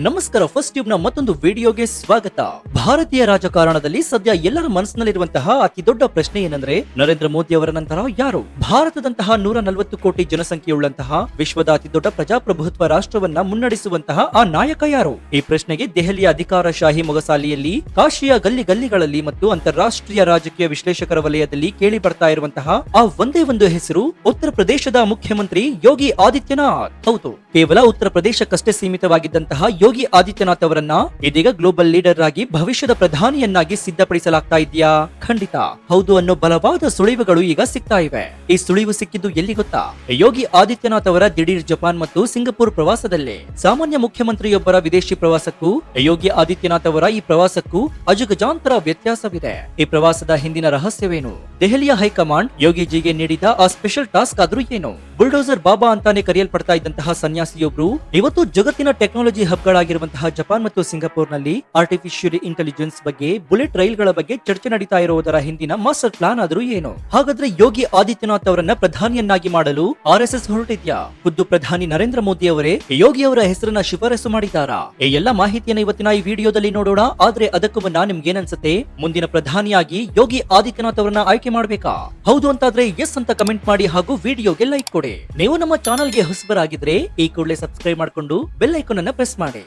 ನಮಸ್ಕಾರ. First tube ನ ಮತ್ತೊಂದು ವಿಡಿಯೋಗೆ ಸ್ವಾಗತ. ಭಾರತೀಯ ರಾಜಕಾರಣದಲ್ಲಿ ಸದ್ಯ ಎಲ್ಲರ ಮನಸ್ಸಿನಲ್ಲಿರುವಂತಹ ಅತಿ ದೊಡ್ಡ ಪ್ರಶ್ನೆ ಏನಂದ್ರೆ, ನರೇಂದ್ರ ಮೋದಿ ಅವರ ನಂತರ ಯಾರು ಭಾರತದಂತಹ 140 ಕೋಟಿ ಜನಸಂಖ್ಯೆಯುಳ್ಳಂತಹ ವಿಶ್ವದ ಅತಿ ದೊಡ್ಡ ಪ್ರಜಾಪ್ರಭುತ್ವ ರಾಷ್ಟ್ರವನ್ನ ಮುನ್ನಡೆಸುವಂತಹ ಆ ನಾಯಕ ಯಾರು? ಈ ಪ್ರಶ್ನೆಗೆ ದೆಹಲಿಯ ಅಧಿಕಾರಶಾಹಿ ಮೊಗಸಾಲಿಯಲ್ಲಿ, ಕಾಶಿಯ ಗಲ್ಲಿ ಗಲ್ಲಿಗಳಲ್ಲಿ ಮತ್ತು ಅಂತಾರಾಷ್ಟ್ರೀಯ ರಾಜಕೀಯ ವಿಶ್ಲೇಷಕರ ವಲಯದಲ್ಲಿ ಕೇಳಿ ಬರ್ತಾ ಇರುವಂತಹ ಆ ಒಂದೇ ಒಂದು ಹೆಸರು ಉತ್ತರ ಪ್ರದೇಶದ ಮುಖ್ಯಮಂತ್ರಿ ಯೋಗಿ ಆದಿತ್ಯನಾಥ್. ಹೌದು, ಕೇವಲ ಉತ್ತರ ಪ್ರದೇಶಕ್ಕಷ್ಟೇ ಸೀಮಿತವಾಗಿದ್ದಂತಹ ಯೋಗಿ ಆದಿತ್ಯನಾಥ್ ಅವರನ್ನ ಇದೀಗ ಗ್ಲೋಬಲ್ ಲೀಡರ್ ಆಗಿ ಭವಿಷ್ಯದ ಪ್ರಧಾನಿಯನ್ನಾಗಿ ಸಿದ್ಧಪಡಿಸಲಾಗ್ತಾ ಇದೆಯಾ? ಖಂಡಿತ ಹೌದು ಅನ್ನೋ ಬಲವಾದ ಸುಳಿವುಗಳು ಈಗ ಸಿಗ್ತಾ ಇವೆ. ಈ ಸುಳಿವು ಸಿಕ್ಕಿದ್ದು ಎಲ್ಲಿ ಗೊತ್ತಾ? ಯೋಗಿ ಆದಿತ್ಯನಾಥ್ ಅವರ ದಿಢೀರ್ ಜಪಾನ್ ಮತ್ತು ಸಿಂಗಪುರ್ ಪ್ರವಾಸದಲ್ಲೇ. ಸಾಮಾನ್ಯ ಮುಖ್ಯಮಂತ್ರಿಯೊಬ್ಬರ ವಿದೇಶಿ ಪ್ರವಾಸಕ್ಕೂ ಯೋಗಿ ಆದಿತ್ಯನಾಥ್ ಅವರ ಈ ಪ್ರವಾಸಕ್ಕೂ ಅಜಗಜಾಂತರ ವ್ಯತ್ಯಾಸವಿದೆ. ಈ ಪ್ರವಾಸದ ಹಿಂದಿನ ರಹಸ್ಯವೇನು? ದೆಹಲಿಯ ಹೈಕಮಾಂಡ್ ಯೋಗಿಜಿಗೆ ನೀಡಿದ ಆ ಸ್ಪೆಷಲ್ ಟಾಸ್ಕ್ ಆದ್ರೂ ಏನು? ಬುಲ್ಡೋಸರ್ ಬಾಬಾ ಅಂತಾನೆ ಕರೆಯಲ್ಪಡ್ತಾ ಇದ್ದಂತಹ ಸನ್ಯಾಸಿಯೊಬ್ರು ಇವತ್ತು ಜಗತ್ತಿನ ಟೆಕ್ನಾಲಜಿ ಹಬ್ಗಳಾಗಿರುವಂತಹ ಜಪಾನ್ ಮತ್ತು ಸಿಂಗಪುರ್ ನಲ್ಲಿ ಆರ್ಟಿಫಿಷಿಯಲ್ ಇಂಟೆಲಿಜೆನ್ಸ್ ಬಗ್ಗೆ, ಬುಲೆಟ್ ರೈಲ್ಗಳ ಬಗ್ಗೆ ಚರ್ಚೆ ನಡೀತಾ ಇರುವುದರ ಹಿಂದಿನ ಮಾಸ್ಟರ್ ಪ್ಲಾನ್ ಆದ್ರೂ ಏನು? ಹಾಗಾದ್ರೆ ಯೋಗಿ ಆದಿತ್ಯನಾಥ್ ಅವರನ್ನ ಪ್ರಧಾನಿಯನ್ನಾಗಿ ಮಾಡಲು RSS ಹೊರಟಿದ್ಯಾ? ಖುದ್ದು ಪ್ರಧಾನಿ ನರೇಂದ್ರ ಮೋದಿ ಅವರೇ ಯೋಗಿ ಅವರ ಹೆಸರನ್ನ ಶಿಫಾರಸು ಮಾಡಿದ್ದಾರಾ? ಈ ಎಲ್ಲ ಮಾಹಿತಿಯನ್ನು ಇವತ್ತಿನ ಈ ವಿಡಿಯೋದಲ್ಲಿ ನೋಡೋಣ. ಆದ್ರೆ ಅದಕ್ಕೂ ಮುನ್ನ ನಿಮ್ಗೆ ಏನನ್ಸುತ್ತೆ? ಮುಂದಿನ ಪ್ರಧಾನಿಯಾಗಿ ಯೋಗಿ ಆದಿತ್ಯನಾಥ್ ಅವರನ್ನ ಆಯ್ಕೆ ಮಾಡ್ಬೇಕಾ? ಹೌದು ಅಂತಾದ್ರೆ ಎಸ್ ಅಂತ ಕಮೆಂಟ್ ಮಾಡಿ ಹಾಗೂ ವಿಡಿಯೋಗೆ ಲೈಕ್ ಕೊಡಿ. ನೀವು ನಮ್ಮ ಚಾನಲ್ಗೆ ಹೊಸಬರಾಗಿದ್ರೆ ಈ ಕೂಡಲೇ ಸಬ್ಸ್ಕ್ರೈಬ್ ಮಾಡಿಕೊಂಡು ಬೆಲ್ ಐಕಾನ್ ಅನ್ನು ಪ್ರೆಸ್ ಮಾಡಿ.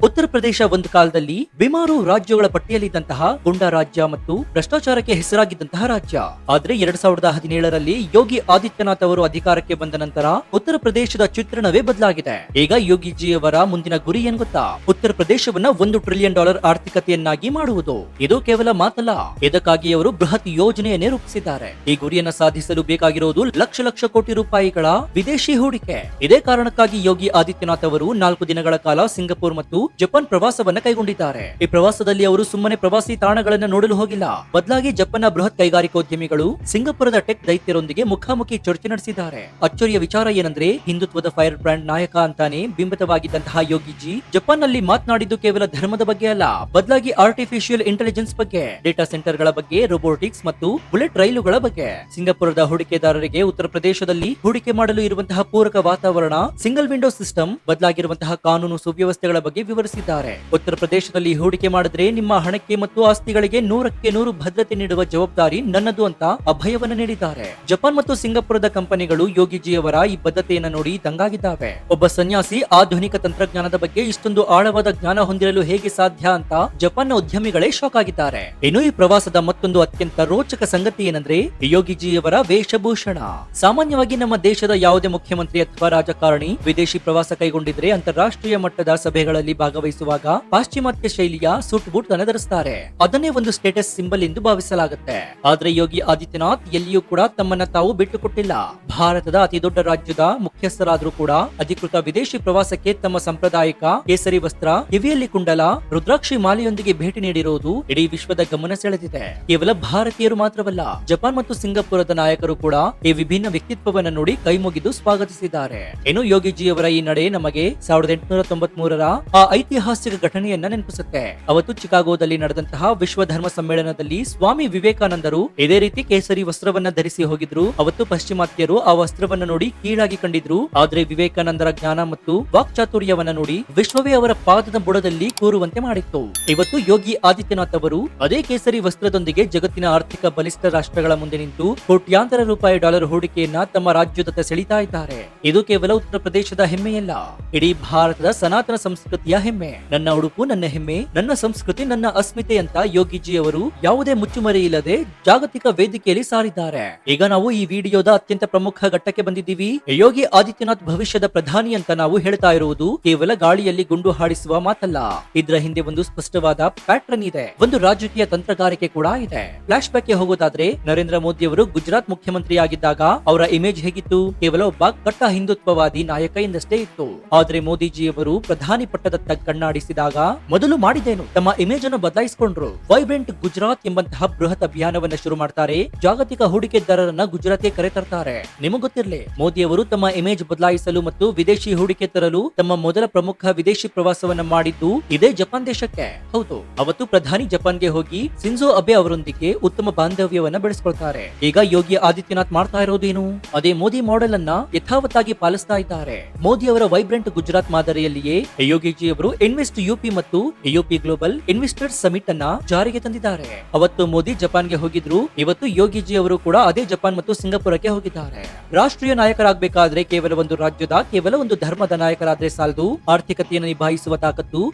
ಉತ್ತರ ಪ್ರದೇಶ ಒಂದು ಕಾಲದಲ್ಲಿ ಬಿಮಾರು ರಾಜ್ಯಗಳ ಪಟ್ಟಿಯಲ್ಲಿದ್ದಂತಹ ಗುಂಡಾ ರಾಜ್ಯ ಮತ್ತು ಭ್ರಷ್ಟಾಚಾರಕ್ಕೆ ಹೆಸರಾಗಿದ್ದಂತಹ ರಾಜ್ಯ. ಆದ್ರೆ 2017ರಲ್ಲಿ ಯೋಗಿ ಆದಿತ್ಯನಾಥ್ ಅವರು ಅಧಿಕಾರಕ್ಕೆ ಬಂದ ನಂತರ ಉತ್ತರ ಪ್ರದೇಶದ ಚಿತ್ರಣವೇ ಬದಲಾಗಿದೆ. ಈಗ ಯೋಗಿಜಿಯವರ ಮುಂದಿನ ಗುರಿ ಏನ್ ಗೊತ್ತಾ? ಉತ್ತರ ಪ್ರದೇಶವನ್ನ $1 ಟ್ರಿಲಿಯನ್ ಆರ್ಥಿಕತೆಯನ್ನಾಗಿ ಮಾಡುವುದು. ಇದು ಕೇವಲ ಮಾತಲ್ಲ, ಇದಕ್ಕಾಗಿ ಅವರು ಬೃಹತ್ ಯೋಜನೆಯನ್ನೇ ರೂಪಿಸಿದ್ದಾರೆ. ಈ ಗುರಿಯನ್ನ ಸಾಧಿಸಲು ಬೇಕಾಗಿರೋದು ಲಕ್ಷ ಲಕ್ಷ ಕೋಟಿ ರೂಪಾಯಿಗಳ ವಿದೇಶಿ ಹೂಡಿಕೆ. ಇದೇ ಕಾರಣಕ್ಕಾಗಿ ಯೋಗಿ ಆದಿತ್ಯನಾಥ್ ಅವರು 4 ದಿನಗಳ ಕಾಲ ಸಿಂಗಪುರ್ ಮತ್ತು ಜಪಾನ್ ಪ್ರವಾಸವನ್ನ ಕೈಗೊಂಡಿದ್ದಾರೆ. ಈ ಪ್ರವಾಸದಲ್ಲಿ ಅವರು ಸುಮ್ಮನೆ ಪ್ರವಾಸಿ ತಾಣಗಳನ್ನು ನೋಡಲು ಹೋಗಿಲ್ಲ, ಬದಲಾಗಿ ಜಪಾನ್ನ ಬೃಹತ್ ಕೈಗಾರಿಕೋದ್ಯಮಿಗಳು, ಸಿಂಗಪುರದ ಟೆಕ್ ದೈತ್ಯರೊಂದಿಗೆ ಮುಖಾಮುಖಿ ಚರ್ಚೆ ನಡೆಸಿದ್ದಾರೆ. ಅಚ್ಚರಿಯ ವಿಚಾರ ಏನಂದ್ರೆ, ಹಿಂದುತ್ವದ ಫೈರ್ ಬ್ರ್ಯಾಂಡ್ ನಾಯಕ ಅಂತಾನೆ ಬಿಂಬಿತವಾಗಿದ್ದಂತಹ ಯೋಗಿಜಿ ಜಪಾನ್ ನಲ್ಲಿ ಮಾತನಾಡಿದ್ದು ಕೇವಲ ಧರ್ಮದ ಬಗ್ಗೆ ಅಲ್ಲ, ಬದಲಾಗಿ ಆರ್ಟಿಫಿಷಿಯಲ್ ಇಂಟೆಲಿಜೆನ್ಸ್ ಬಗ್ಗೆ, ಡೇಟಾ ಸೆಂಟರ್ ಗಳ ಬಗ್ಗೆ, ರೋಬೋಟಿಕ್ಸ್ ಮತ್ತು ಬುಲೆಟ್ ರೈಲುಗಳ ಬಗ್ಗೆ. ಸಿಂಗಪುರದ ಹೂಡಿಕೆದಾರರಿಗೆ ಉತ್ತರ ಪ್ರದೇಶದಲ್ಲಿ ಹೂಡಿಕೆ ಮಾಡಲು ಇರುವಂತಹ ಪೂರಕ ವಾತಾವರಣ, ಸಿಂಗಲ್ ವಿಂಡೋ ಸಿಸ್ಟಮ್, ಬದಲಾಗಿರುವಂತಹ ಕಾನೂನು ಸುವ್ಯವಸ್ಥೆಗಳ ಬಗ್ಗೆ ವಿವರಿಸಿದ್ದಾರೆ. ಉತ್ತರ ಪ್ರದೇಶದಲ್ಲಿ ಹೂಡಿಕೆ ಮಾಡಿದ್ರೆ ನಿಮ್ಮ ಹಣಕ್ಕೆ ಮತ್ತು ಆಸ್ತಿಗಳಿಗೆ 100ಕ್ಕೆ 100 ಭದ್ರತೆ ನೀಡುವ ಜವಾಬ್ದಾರಿ ನನ್ನದು ಅಂತ ಅಭಯವನ್ನ ನೀಡಿದ್ದಾರೆ. ಜಪಾನ್ ಮತ್ತು ಸಿಂಗಪುರದ ಕಂಪನಿಗಳು ಯೋಗಿಜಿಯವರ ಈ ಬದ್ಧತೆಯನ್ನು ನೋಡಿ ದಂಗಾಗಿದ್ದಾವೆ. ಒಬ್ಬ ಸನ್ಯಾಸಿ ಆಧುನಿಕ ತಂತ್ರಜ್ಞಾನದ ಬಗ್ಗೆ ಇಷ್ಟೊಂದು ಆಳವಾದ ಜ್ಞಾನ ಹೊಂದಿರಲು ಹೇಗೆ ಸಾಧ್ಯ ಅಂತ ಜಪಾನ್ನ ಉದ್ಯಮಿಗಳೇ ಶಾಕ್ ಆಗಿದ್ದಾರೆ. ಇನ್ನು ಈ ಪ್ರವಾಸದ ಮತ್ತೊಂದು ಅತ್ಯಂತ ರೋಚಕ ಸಂಗತಿ ಏನಂದ್ರೆ, ಯೋಗಿಜಿಯವರ ವೇಷಭೂಷಣ. ಸಾಮಾನ್ಯವಾಗಿ ನಮ್ಮ ದೇಶದ ಯಾವುದೇ ಮುಖ್ಯಮಂತ್ರಿ ಅಥವಾ ರಾಜಕಾರಣಿ ವಿದೇಶಿ ಪ್ರವಾಸ ಕೈಗೊಂಡಿದ್ರೆ ಅಂತಾರಾಷ್ಟ್ರೀಯ ಮಟ್ಟದ ಸಭೆಗಳಲ್ಲಿ ಭಾಗವಹಿಸುವಾಗ ಪಾಶ್ಚಿಮಾತ್ಯ ಶೈಲಿಯ ಸೂಟ್ ಬೂಟ್ ಅನ್ನು ಧರಿಸುತ್ತಾರೆ. ಅದನ್ನೇ ಒಂದು ಸ್ಟೇಟಸ್ ಸಿಂಬಲ್ ಎಂದು ಭಾವಿಸಲಾಗುತ್ತೆ. ಆದ್ರೆ ಯೋಗಿ ಆದಿತ್ಯನಾಥ್ ಎಲ್ಲಿಯೂ ಕೂಡ ತಮ್ಮನ್ನ ತಾವು ಬಿಟ್ಟುಕೊಟ್ಟಿಲ್ಲ. ಭಾರತದ ಅತಿ ದೊಡ್ಡ ರಾಜ್ಯದ ಮುಖ್ಯಸ್ಥರಾದ್ರೂ ಕೂಡ ಅಧಿಕೃತ ವಿದೇಶಿ ಪ್ರವಾಸಕ್ಕೆ ತಮ್ಮ ಸಾಂಪ್ರದಾಯಿಕ ಕೇಸರಿ ವಸ್ತ್ರ, ಕಿವಿಯಲ್ಲಿ ಕುಂಡಲ, ರುದ್ರಾಕ್ಷಿ ಮಾಲೆಯೊಂದಿಗೆ ಭೇಟಿ ನೀಡಿರುವುದು ಇಡೀ ವಿಶ್ವದ ಗಮನ ಸೆಳೆದಿದೆ. ಕೇವಲ ಭಾರತೀಯರು ಮಾತ್ರವಲ್ಲ, ಜಪಾನ್ ಮತ್ತು ಸಿಂಗಪುರದ ನಾಯಕರು ಕೂಡ ಈ ವಿಭಿನ್ನ ವ್ಯಕ್ತಿತ್ವವನ್ನು ನೋಡಿ ಕೈಮುಗಿದು ಸ್ವಾಗತಿಸಿದ್ದಾರೆ. ಇನ್ನು ಯೋಗಿಜಿಯವರ ಈ ನಡೆ ನಮಗೆ 1893ರ ಆ ಐತಿಹಾಸಿಕ ಘಟನೆಯನ್ನ ನೆನಪಿಸುತ್ತೆ. ಅವತ್ತು ಚಿಕಾಗೋದಲ್ಲಿ ನಡೆದಂತಹ ವಿಶ್ವ ಧರ್ಮ ಸಮ್ಮೇಳನದಲ್ಲಿ ಸ್ವಾಮಿ ವಿವೇಕಾನಂದರು ಇದೇ ರೀತಿ ಕೇಸರಿ ವಸ್ತ್ರವನ್ನ ಧರಿಸಿ ಹೋಗಿದ್ರು. ಅವತ್ತು ಪಾಶ್ಚಿಮಾತ್ಯರು ಆ ವಸ್ತ್ರವನ್ನ ನೋಡಿ ಕೀಳಾಗಿ ಕಂಡಿದ್ರು. ಆದ್ರೆ ವಿವೇಕಾನಂದರ ಜ್ಞಾನ ಮತ್ತು ವಾಕ್ಚಾತುರ್ಯವನ್ನ ನೋಡಿ ವಿಶ್ವವೇ ಅವರ ಪಾದದ ಬುಡದಲ್ಲಿ ಕೂರುವಂತೆ ಮಾಡಿತ್ತು. ಇವತ್ತು ಯೋಗಿ ಆದಿತ್ಯನಾಥ್ ಅವರು ಅದೇ ಕೇಸರಿ ವಸ್ತ್ರದೊಂದಿಗೆ ಜಗತ್ತಿನ ಆರ್ಥಿಕ ಬಲಿಷ್ಠ ರಾಷ್ಟ್ರಗಳ ಮುಂದೆ ನಿಂತು ಕೋಟ್ಯಾಂತರ ರೂಪಾಯಿ ಡಾಲರ್ ಹೂಡಿಕೆಯನ್ನ ತಮ್ಮ ರಾಜ್ಯದತ್ತ ಸೆಳೀತಾ ಇದ್ದಾರೆ. ಇದು ಕೇವಲ ಉತ್ತರ ಪ್ರದೇಶದ ಹೆಮ್ಮೆಯಲ್ಲ, ಇಡೀ ಭಾರತದ ಸನಾತನ ಸಂಸ್ಕೃತಿಯ ಹೆಮ್ಮೆ. ನನ್ನ ಉಡುಪು ನನ್ನ ಹೆಮ್ಮೆ, ನನ್ನ ಸಂಸ್ಕೃತಿ ನನ್ನ ಅಸ್ಮಿತೆ ಅಂತ ಯೋಗಿಜಿ ಅವರು ಯಾವುದೇ ಮುಚ್ಚುಮರೆ ಇಲ್ಲದೆ ಜಾಗತಿಕ ವೇದಿಕೆಯಲ್ಲಿ ಸಾರಿದ್ದಾರೆ. ಈಗ ನಾವು ಈ ವಿಡಿಯೋದ ಅತ್ಯಂತ ಪ್ರಮುಖ ಘಟ್ಟಕ್ಕೆ ಬಂದಿದ್ದೀವಿ. ಯೋಗಿ ಆದಿತ್ಯನಾಥ್ ಭವಿಷ್ಯದ ಪ್ರಧಾನಿ ಅಂತ ನಾವು ಹೇಳ್ತಾ ಇರುವುದು ಕೇವಲ ಗಾಳಿಯಲ್ಲಿ ಗುಂಡು ಹಾಡಿಸುವ ಮಾತಲ್ಲ. ಇದ್ರ ಹಿಂದೆ ಒಂದು ಸ್ಪಷ್ಟವಾದ ಪ್ಯಾಟ್ರನ್ ಇದೆ, ಒಂದು ರಾಜಕೀಯ ತಂತ್ರಗಾರಿಕೆ ಕೂಡ ಇದೆ. ಫ್ಲಾಶ್ ಬ್ಯಾಕ್ ಗೆ ಹೋಗೋದಾದ್ರೆ, ನರೇಂದ್ರ ಮೋದಿ ಅವರು ಗುಜರಾತ್ ಮುಖ್ಯಮಂತ್ರಿಯಾಗಿದ್ದಾಗ ಅವರ ಇಮೇಜ್ ಹೇಗಿತ್ತು? ಕೇವಲ ಒಬ್ಬ ಕಟ್ಟ ಹಿಂದುತ್ವವಾದಿ ನಾಯಕ ಎಂದಷ್ಟೇ ಇತ್ತು. ಆದ್ರೆ ಮೋದಿಜಿ ಅವರು ಪ್ರಧಾನಿ ಪಟ್ಟದತ್ತ ಕಣ್ಣಾಡಿಸಿದಾಗ ಮೊದಲು ಮಾಡಿದ್ದೇನು, ತಮ್ಮ ಇಮೇಜ್ ಅನ್ನು ಬದಲಾಯಿಸಿಕೊಂಡ್ರು. ವೈಬ್ರೆಂಟ್ ಗುಜರಾತ್ ಎಂಬಂತಹ ಬೃಹತ್ ಅಭಿಯಾನವನ್ನ ಶುರು ಮಾಡ್ತಾರೆ. ಜಾಗತಿಕ ಹೂಡಿಕೆದಾರರನ್ನ ಗುಜರಾತ್ಗೆ ಕರೆತರ್ತಾರೆ. ನಿಮಗೆ ಗೊತ್ತಿರಲಿ, ಮೋದಿ ಅವರು ತಮ್ಮ ಇಮೇಜ್ ಬದಲಾಯಿಸಲು ಮತ್ತು ವಿದೇಶಿ ಹೂಡಿಕೆ ತರಲು ತಮ್ಮ ಮೊದಲ ಪ್ರಮುಖ ವಿದೇಶಿ ಪ್ರವಾಸವನ್ನ ಮಾಡಿದ್ದು ಇದೇ ಜಪಾನ್ ದೇಶಕ್ಕೆ. ಹೌದು, ಅವತ್ತು ಪ್ರಧಾನಿ ಜಪಾನ್ಗೆ ಹೋಗಿ ಸಿಂಜೋ ಅಬೆ ಅವರೊಂದಿಗೆ ಉತ್ತಮ ಬಾಂಧವ್ಯವನ್ನ ಬೆಳೆಸ್ಕೊಳ್ತಾರೆ. ಈಗ ಯೋಗಿ ಆದಿತ್ಯನಾಥ್ ಮಾಡ್ತಾ ಇರೋದೇನು, ಅದೇ ಮೋದಿ ಮಾಡೆಲ್ ಅನ್ನ ಯಥಾವತ್ತಾಗಿ ಪಾಲಿಸ್ತಾ ಇದ್ದಾರೆ. ಮೋದಿ ಅವರ ವೈಬ್ರೆಂಟ್ ಗುಜರಾತ್ ಮಾದರಿಯಲ್ಲಿಯೇ ಯೋಗಿಜಿ ಅವರು ಇನ್ವೆಸ್ಟ್ ಯುಪಿ ಮತ್ತು ಯುಪಿ ಗ್ಲೋಬಲ್ ಇನ್ವೆಸ್ಟರ್ಸ್ ಸಮಿಟ್ ಅನ್ನ ಜಾರಿಗೆ ತಂದಿದ್ದಾರೆ. ಅವತ್ತು ಮೋದಿ ಜಪಾನ್ಗೆ ಹೋಗಿದ್ರು, ಇವತ್ತು ಯೋಗಿಜಿ ಅವರು ಕೂಡ ಅದೇ ಜಪಾನ್ ಮತ್ತು ಸಿಂಗಾಪುರಕ್ಕೆ ಹೋಗಿದ್ದಾರೆ. ರಾಷ್ಟ್ರೀಯ ನಾಯಕರಾಗಬೇಕಾದ್ರೆ ಕೇವಲ ಒಂದು ರಾಜ್ಯದ, ಕೇವಲ ಒಂದು ಧರ್ಮದ ನಾಯಕರಾದ್ರೆ ಸಾಲದು. ಆರ್ಥಿಕತೆಯನ್ನು ನಿಭಾಯಿಸುವ ತಾಕತ್ತು,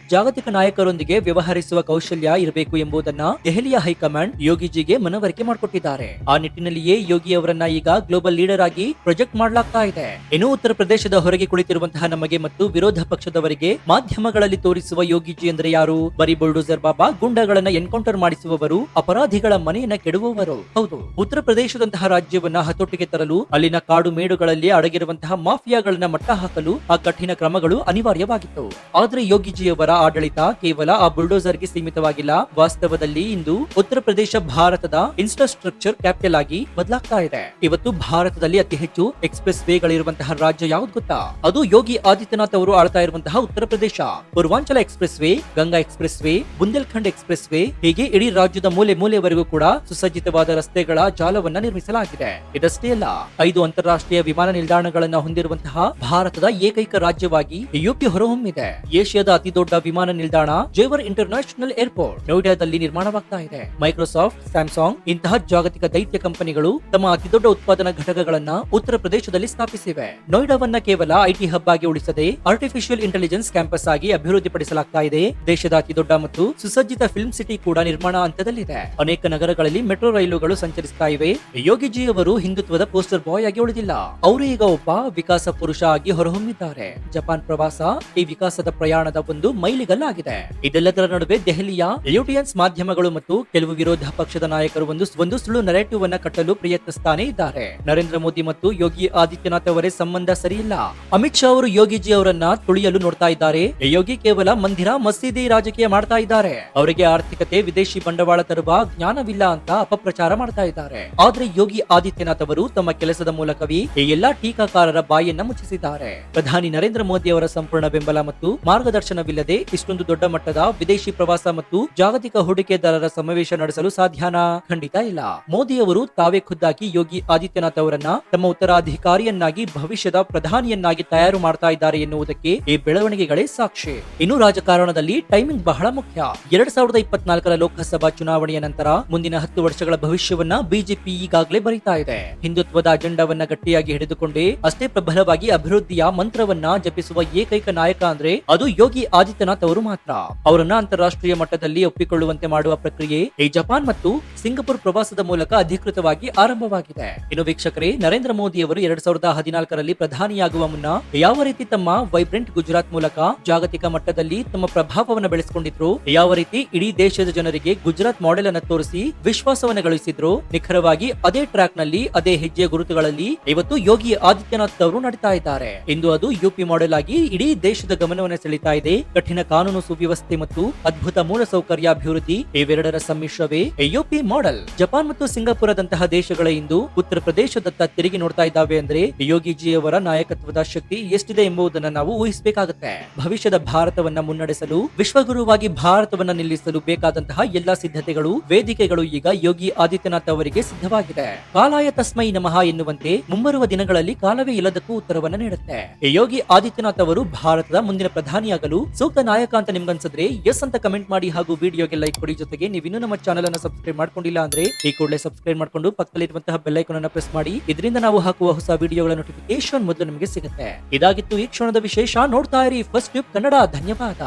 ಜಾಗತಿಕ ನಾಯಕರೊಂದಿಗೆ ವ್ಯವಹರಿಸುವ ಕೌಶಲ್ಯ ಇರಬೇಕು ಎಂಬುದನ್ನ ದೆಹಲಿಯ ಹೈಕಮಾಂಡ್ ಯೋಗಿಜಿಗೆ ಮನವರಿಕೆ ಮಾಡಿಕೊಟ್ಟಿದ್ದಾರೆ. ಆ ನಿಟ್ಟಿನಲ್ಲಿಯೇ ಯೋಗಿ ಅವರನ್ನ ಈಗ ಗ್ಲೋಬಲ್ ಲೀಡರ್ ಆಗಿ ಪ್ರೊಜೆಕ್ಟ್ ಮಾಡಲಾಗ್ತಾ ಇದೆ. ಇನ್ನು ಉತ್ತರ ಪ್ರದೇಶದ ಹೊರಗೆ ಕುಳಿತಿರುವಂತಹ ನಮಗೆ ಮತ್ತು ವಿರೋಧ ಪಕ್ಷದವರಿಗೆ ಮಾಧ್ಯಮಗಳಲ್ಲಿ ತೋರಿಸುವ ಯೋಗಿಜಿ ಅಂದ್ರೆ ಯಾರು? ಬರೀ ಬುಲ್ಡೋಸರ್ ಬಾಬಾ, ಗುಂಡಗಳನ್ನ ಎನ್ಕೌಂಟರ್ ಮಾಡಿಸುವವರು, ಅಪರಾಧಿಗಳ ಮನೆಯನ್ನ ಕೆಡುವವರು. ಹೌದು, ಉತ್ತರ ಪ್ರದೇಶದಂತಹ ರಾಜ್ಯವನ್ನ ಹತೋಟಿಗೆ ತರಲು ಅಲ್ಲಿನ ಕಾಡು ಮೇಡುಗಳಲ್ಲಿ ಅಡಗಿರುವಂತಹ ಮಾಫಿಯಾಗಳನ್ನ ಮಟ್ಟ ಹಾಕಲು ಆ ಕಠಿಣ ಕ್ರಮಗಳು ಅನಿವಾರ್ಯವಾಗಿತ್ತು. ಆದ್ರೆ ಯೋಗಿಜಿಯವರ ಆಡಳಿತ ಕೇವಲ ಆ ಬುಲ್ಡೋಸರ್ಗೆ ಸೀಮಿತವಾಗಿಲ್ಲ. ವಾಸ್ತವದಲ್ಲಿ ಇಂದು ಉತ್ತರ ಪ್ರದೇಶ ಭಾರತದ ಇನ್ಫ್ರಾಸ್ಟ್ರಕ್ಚರ್ ಕ್ಯಾಪಿಟಲ್ ಆಗಿ ಬದಲಾಗ್ತಾ ಇದೆ. ಇವತ್ತು ಭಾರತದಲ್ಲಿ ಅತಿ ಹೆಚ್ಚು ಎಕ್ಸ್ಪ್ರೆಸ್ ವೇಗಳಿರುವಂತಹ ರಾಜ್ಯ ಯಾವ್ದು ಗೊತ್ತಾ? ಅದು ಯೋಗಿ ಆದಿತ್ಯನಾಥ್ ಅವರು ಆಳ್ತಾ ಇರುವಂತಹ Uttar Pradesh. Purvanchal expressway, Ganga expressway, Bundelkhand expressway, ಹೀಗೆ ಇಡೀ ರಾಜ್ಯದ ಮೂಲೆ ಮೂಲೆವರೆಗೂ ಕೂಡ ಸುಸಜ್ಜಿತವಾದ ರಸ್ತೆಗಳ ಜಾಲವನ್ನ ನಿರ್ಮಿಸಲಾಗಿದೆ. ಇದಷ್ಟೇ ಅಲ್ಲ, 5 ಅಂತಾರಾಷ್ಟ್ರೀಯ ವಿಮಾನ ನಿಲ್ದಾಣಗಳನ್ನ ಹೊಂದಿರುವಂತಹ ಭಾರತದ ಏಕೈಕ ರಾಜ್ಯವಾಗಿ ಯುಪಿ ಹೊರಹೊಮ್ಮಿದೆ. ಏಷ್ಯಾದ ಅತಿ ದೊಡ್ಡ ವಿಮಾನ ನಿಲ್ದಾಣ ಜೇವರ್ ಇಂಟರ್ನ್ಯಾಷನಲ್ ಏರ್ಪೋರ್ಟ್ ನೋಯ್ಡಾದಲ್ಲಿ ನಿರ್ಮಾಣವಾಗ್ತಾ ಇದೆ. ಮೈಕ್ರೋಸಾಫ್ಟ್, ಸ್ಯಾಮ್ಸಂಗ್ ಇಂತಹ ಜಾಗತಿಕ ದೈತ್ಯ ಕಂಪನಿಗಳು ತಮ್ಮ ಅತಿ ದೊಡ್ಡ ಉತ್ಪಾದನಾ ಘಟಕಗಳನ್ನ ಉತ್ತರ ಪ್ರದೇಶದಲ್ಲಿ ಸ್ಥಾಪಿಸಿವೆ. ನೋಯ್ಡಾವನ್ನ ಕೇವಲ ಐಟಿ ಹಬ್ ಆಗಿ ಉಳಿಸದೆ ಆರ್ಟಿಫಿಷಿಯಲ್ ಇಂಟೆಲಿಜೆನ್ಸ್ ಕ್ಯಾಂಪಸ್ ಆಗಿ ಅಭಿವೃದ್ಧಿಪಡಿಸಲಾಗ್ತಾ ಇದೆ. ದೇಶದ ಅತಿ ದೊಡ್ಡ ಮತ್ತು ಸುಸಜ್ಜಿತ ಫಿಲ್ಮ್ ಸಿಟಿ ಕೂಡ ನಿರ್ಮಾಣ ಹಂತದಲ್ಲಿದೆ. ಅನೇಕ ನಗರಗಳಲ್ಲಿ ಮೆಟ್ರೋ ರೈಲುಗಳು ಸಂಚರಿಸ್ತಾ ಇವೆ. ಯೋಗಿಜಿ ಅವರು ಹಿಂದುತ್ವದ ಪೋಸ್ಟರ್ ಬಾಯ್ ಆಗಿ ಉಳಿದಿಲ್ಲ. ಅವರು ಈಗ ಒಬ್ಬ ವಿಕಾಸ ಪುರುಷ ಆಗಿ ಹೊರಹೊಮ್ಮಿದ್ದಾರೆ. ಜಪಾನ್ ಪ್ರವಾಸ ಈ ವಿಕಾಸದ ಪ್ರಯಾಣದ ಒಂದು ಮೈಲಿಗಲ್ಲಾಗಿದೆ. ಇದೆಲ್ಲದರ ನಡುವೆ ದೆಹಲಿಯ ಲ್ಯೂಟಿಯನ್ಸ್ ಮಾಧ್ಯಮಗಳು ಮತ್ತು ಕೆಲವು ವಿರೋಧ ಪಕ್ಷದ ನಾಯಕರು ಒಂದು ಸುಳ್ಳು ನರೇಟಿವ್ ಅನ್ನ ಕಟ್ಟಲು ಪ್ರಯತ್ನಿಸ್ತಾನೆ ಇದ್ದಾರೆ. ನರೇಂದ್ರ ಮೋದಿ ಮತ್ತು ಯೋಗಿ ಆದಿತ್ಯನಾಥ್ ಅವರೇ ಸಂಬಂಧ ಸರಿಯಿಲ್ಲ. ಅಮಿತ್ ಶಾ ಅವರು ಯೋಗಿಜಿ ಅವರನ್ನ ತುಳಿಯಲು ನೋಡ್ತಾ ಇದ್ದಾರೆ. ಯೋಗಿ ಕೇವಲ ಮಂದಿರ ಮಸೀದಿ ರಾಜಕೀಯ ಮಾಡ್ತಾ ಇದ್ದಾರೆ. ಅವರಿಗೆ ಆರ್ಥಿಕತೆ, ವಿದೇಶಿ ಬಂಡವಾಳ ತರುವ ಜ್ಞಾನವಿಲ್ಲ ಅಂತ ಅಪಪ್ರಚಾರ ಮಾಡ್ತಾ ಇದ್ದಾರೆ. ಆದ್ರೆ ಯೋಗಿ ಆದಿತ್ಯನಾಥ್ ಅವರು ತಮ್ಮ ಕೆಲಸದ ಮೂಲಕವೇ ಈ ಎಲ್ಲಾ ಟೀಕಾಕಾರರ ಬಾಯನ್ನ ಮುಚ್ಚಿಸಿದ್ದಾರೆ. ಪ್ರಧಾನಿ ನರೇಂದ್ರ ಮೋದಿ ಅವರ ಸಂಪೂರ್ಣ ಬೆಂಬಲ ಮತ್ತು ಮಾರ್ಗದರ್ಶನವಿಲ್ಲದೆ ಇಷ್ಟೊಂದು ದೊಡ್ಡ ಮಟ್ಟದ ವಿದೇಶಿ ಪ್ರವಾಸ ಮತ್ತು ಜಾಗತಿಕ ಹೂಡಿಕೆದಾರರ ಸಮಾವೇಶ ನಡೆಸಲು ಸಾಧ್ಯನಾ? ಖಂಡಿತ ಇಲ್ಲ. ಮೋದಿ ಅವರು ತಾವೇ ಖುದ್ದಾಗಿ ಯೋಗಿ ಆದಿತ್ಯನಾಥ್ ಅವರನ್ನ ತಮ್ಮ ಉತ್ತರಾಧಿಕಾರಿಯನ್ನಾಗಿ, ಭವಿಷ್ಯದ ಪ್ರಧಾನಿಯನ್ನಾಗಿ ತಯಾರು ಮಾಡ್ತಾ ಇದ್ದಾರೆ ಎನ್ನುವುದಕ್ಕೆ ಈ ಬೆಳವಣಿಗೆಗಳೇ ಸಾಕ್ಷಿ. ಇನ್ನು ರಾಜಕಾರಣದಲ್ಲಿ ಟೈಮಿಂಗ್ ಬಹಳ ಮುಖ್ಯ. 2024ರ ಲೋಕಸಭಾ ಚುನಾವಣೆಯ ನಂತರ ಮುಂದಿನ 10 ವರ್ಷಗಳ ಭವಿಷ್ಯವನ್ನ ಬಿಜೆಪಿ ಈಗಾಗಲೇ ಬರೀತಾ ಇದೆ. ಹಿಂದುತ್ವದ ಅಜೆಂಡಾವನ್ನ ಗಟ್ಟಿಯಾಗಿ ಹಿಡಿದುಕೊಂಡೇ ಅಷ್ಟೇ ಪ್ರಬಲವಾಗಿ ಅಭಿವೃದ್ಧಿಯ ಮಂತ್ರವನ್ನ ಜಪಿಸುವ ಏಕೈಕ ನಾಯಕ ಅಂದ್ರೆ ಅದು ಯೋಗಿ ಆದಿತ್ಯನಾಥ್ ಅವರು ಮಾತ್ರ. ಅವರನ್ನ ಅಂತಾರಾಷ್ಟ್ರೀಯ ಮಟ್ಟದಲ್ಲಿ ಒಪ್ಪಿಕೊಳ್ಳುವಂತೆ ಮಾಡುವ ಪ್ರಕ್ರಿಯೆ ಈ ಜಪಾನ್ ಮತ್ತು ಸಿಂಗಪುರ್ ಪ್ರವಾಸದ ಮೂಲಕ ಅಧಿಕೃತವಾಗಿ ಆರಂಭವಾಗಿದೆ. ಇನ್ನು ವೀಕ್ಷಕರೇ, ನರೇಂದ್ರ ಮೋದಿ ಅವರು 2014ರಲ್ಲಿ ಪ್ರಧಾನಿಯಾಗುವ ಮುನ್ನ ಯಾವ ರೀತಿ ತಮ್ಮ ವೈಬ್ರೆಂಟ್ ಗುಜರಾತ್ ಮೂಲಕ ಜಾಗತಿಕ ಮಟ್ಟದಲ್ಲಿ ತಮ್ಮ ಪ್ರಭಾವವನ್ನು ಬೆಳೆಸಿಕೊಂಡಿದ್ರು, ಯಾವ ರೀತಿ ಇಡೀ ದೇಶದ ಜನರಿಗೆ ಗುಜರಾತ್ ಮಾಡೆಲ್ ಅನ್ನು ತೋರಿಸಿ ವಿಶ್ವಾಸವನ್ನ ಗಳಿಸಿದ್ರು, ನಿಖರವಾಗಿ ಅದೇ ಟ್ರ್ಯಾಕ್ ನಲ್ಲಿ, ಅದೇ ಹೆಜ್ಜೆ ಗುರುತುಗಳಲ್ಲಿ ಇವತ್ತು ಯೋಗಿ ಆದಿತ್ಯನಾಥ್ ಅವರು ನಡೀತಾ ಇದ್ದಾರೆ. ಇಂದು ಅದು ಯುಪಿ ಮಾಡೆಲ್ ಆಗಿ ಇಡೀ ದೇಶದ ಗಮನವನ್ನು ಸೆಳೀತಾ ಇದೆ. ಕಠಿಣ ಕಾನೂನು ಸುವ್ಯವಸ್ಥೆ ಮತ್ತು ಅದ್ಭುತ ಮೂಲಸೌಕರ್ಯ ಅಭಿವೃದ್ಧಿ ಇವೆರಡರ ಸಮ್ಮಿಶ್ರವೇ ಯುಪಿ ಮಾಡೆಲ್. ಜಪಾನ್ ಮತ್ತು ಸಿಂಗಾಪುರದಂತಹ ದೇಶಗಳ ಇಂದು ಉತ್ತರ ಪ್ರದೇಶದತ್ತ ತಿರುಗಿ ನೋಡ್ತಾ ಇದ್ದಾವೆ ಅಂದ್ರೆ ಯೋಗಿಜಿ ಅವರ ನಾಯಕತ್ವದ ಶಕ್ತಿ ಎಷ್ಟಿದೆ ಎಂಬುದನ್ನು ನಾವು ಊಹಿಸಬೇಕಾಗುತ್ತೆ. ಭವಿಷ್ಯದ ಭಾರತವನ್ನ ಮುನ್ನಡೆಸಲು, ವಿಶ್ವಗುರುವಾಗಿ ಭಾರತವನ್ನ ನಿಲ್ಲಿಸಲು ಬೇಕಾದಂತಹ ಎಲ್ಲಾ ಸಿದ್ಧತೆಗಳು, ವೇದಿಕೆಗಳು ಈಗ ಯೋಗಿ ಆದಿತ್ಯನಾಥ್ ಅವರಿಗೆ ಸಿದ್ಧವಾಗಿದೆ. ಕಾಲಾಯ ತಸ್ಮೈ ನಮಃ ಎನ್ನುವಂತೆ ಮುಂಬರುವ ದಿನಗಳಲ್ಲಿ ಕಾಲವೇ ಇಲ್ಲದಕ್ಕೂ ಉತ್ತರವನ್ನ ನೀಡುತ್ತೆ. ಯೋಗಿ ಆದಿತ್ಯನಾಥ್ ಅವರು ಭಾರತದ ಮುಂದಿನ ಪ್ರಧಾನಿಯಾಗಲು ಸೂಕ್ತ ನಾಯಕ ಅಂತ ನಿಮ್ಗನ್ಸಿದ್ರೆ ಎಸ್ ಅಂತ ಕಮೆಂಟ್ ಮಾಡಿ ಹಾಗೂ ವಿಡಿಯೋಗೆ ಲೈಕ್ ಕೊಡಿ. ಜೊತೆಗೆ ನೀವಿನ್ನೂ ನಮ್ಮ ಚಾನೆಲ್ ಅನ್ನು ಸಬ್ಸ್ಕ್ರೈಬ್ ಮಾಡ್ಕೊಂಡಿಲ್ಲ ಅಂದ್ರೆ ಈ ಕೂಡಲೇ ಸಬ್ಸ್ಕ್ರೈಬ್ ಮಾಡ್ಕೊಂಡು ಪಕ್ಕದಲ್ಲಿರುವಂತಹ ಬೆಲ್ ಐಕಾನ್ ಅನ್ನು ಪ್ರೆಸ್ ಮಾಡಿ. ಇದರಿಂದ ನಾವು ಹಾಕುವ ಹೊಸ ವಿಡಿಯೋಗಳ ನೋಟಿಫಿಕೇಶನ್ ಮೊದಲು ನಿಮಗೆ ಸಿಗುತ್ತೆ. ಇದಾಗಿತ್ತು ಈ ಕ್ಷಣದ ವಿಶೇಷ. ನೋಡ್ತಾ ಇರಿ ಫಸ್ಟ್ ಟ್ಯೂಬ್ ಕನ್ನಡ. ಧನ್ಯವಾದ.